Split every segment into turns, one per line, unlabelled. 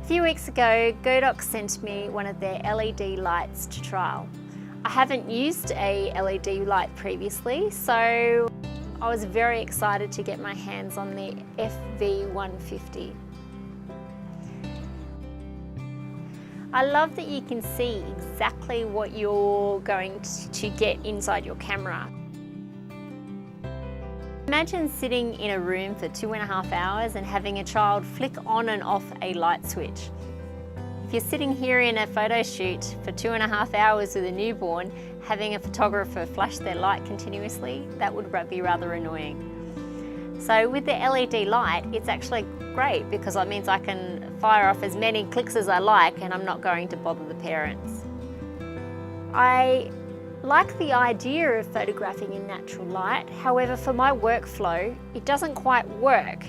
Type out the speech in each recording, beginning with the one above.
A few weeks ago, Godox sent me one of their LED lights to trial. I haven't used a LED light previously, so I was very excited to get my hands on the FV150. I love that you can see exactly what you're going to get inside your camera. Imagine sitting in a room for 2.5 hours and having a child flick on and off a light switch. If you're sitting here in a photo shoot for 2.5 hours with a newborn, having a photographer flash their light continuously, that would be rather annoying. So with the LED light, it's actually great because it means I can fire off as many clicks as I like and I'm not going to bother the parents. I like the idea of photographing in natural light, however for my workflow it doesn't quite work.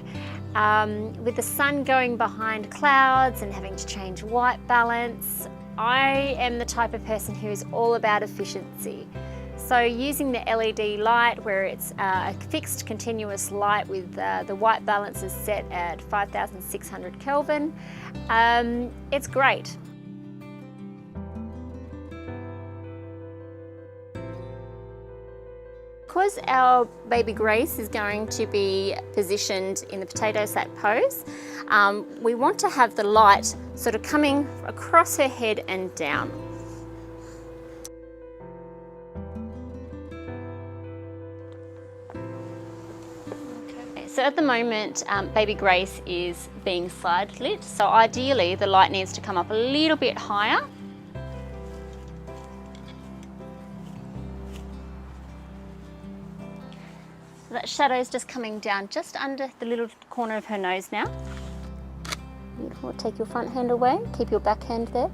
With the sun going behind clouds and having to change white balance, I am the type of person who is all about efficiency. So using the LED light where it's a fixed continuous light with the white balance is set at 5,600 Kelvin, it's great. Because our baby Grace is going to be positioned in the potato sack pose, we want to have the light sort of coming across her head and down. Okay. So at the moment, baby Grace is being side lit, so ideally the light needs to come up a little bit higher. That shadow is just coming down just under the little corner of her nose now. Beautiful. Take your front hand away, keep your back hand there.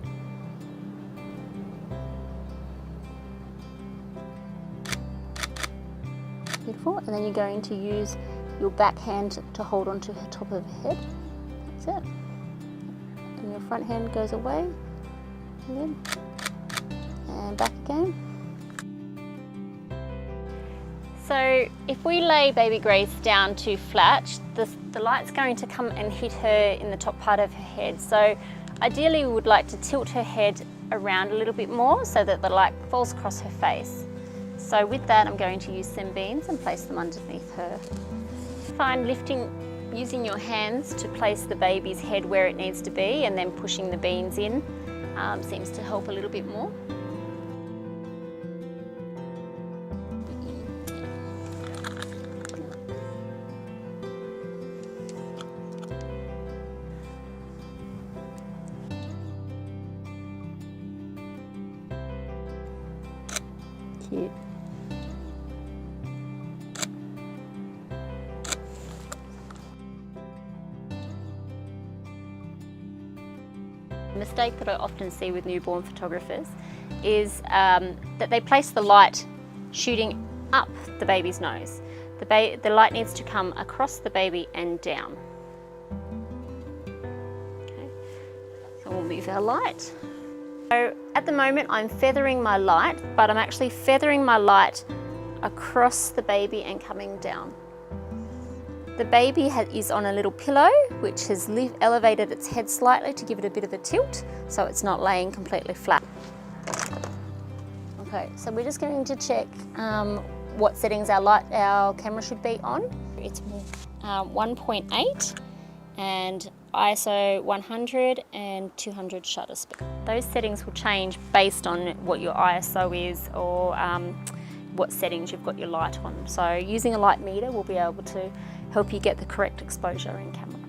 Beautiful. And then you're going to use your back hand to hold onto the top of her head. That's it. And your front hand goes away, and back again. So if we lay baby Grace down too flat, the light's going to come and hit her in the top part of her head. So ideally we would like to tilt her head around a little bit more so that the light falls across her face. So with that I'm going to use some beans and place them underneath her. Find using your hands to place the baby's head where it needs to be and then pushing the beans in seems to help a little bit more. Cute. The mistake that I often see with newborn photographers is that they place the light shooting up the baby's nose. The light needs to come across the baby and down. Okay. So we'll move our light. So at the moment I'm feathering my light, but I'm actually feathering my light across the baby and coming down. The baby is on a little pillow which has elevated its head slightly to give it a bit of a tilt so it's not laying completely flat. Okay, so we're just going to check what settings our camera should be on. It's 1.8 and ISO 100 and 200 shutter speed. Those settings will change based on what your ISO is or what settings you've got your light on. So using a light meter will be able to help you get the correct exposure in camera.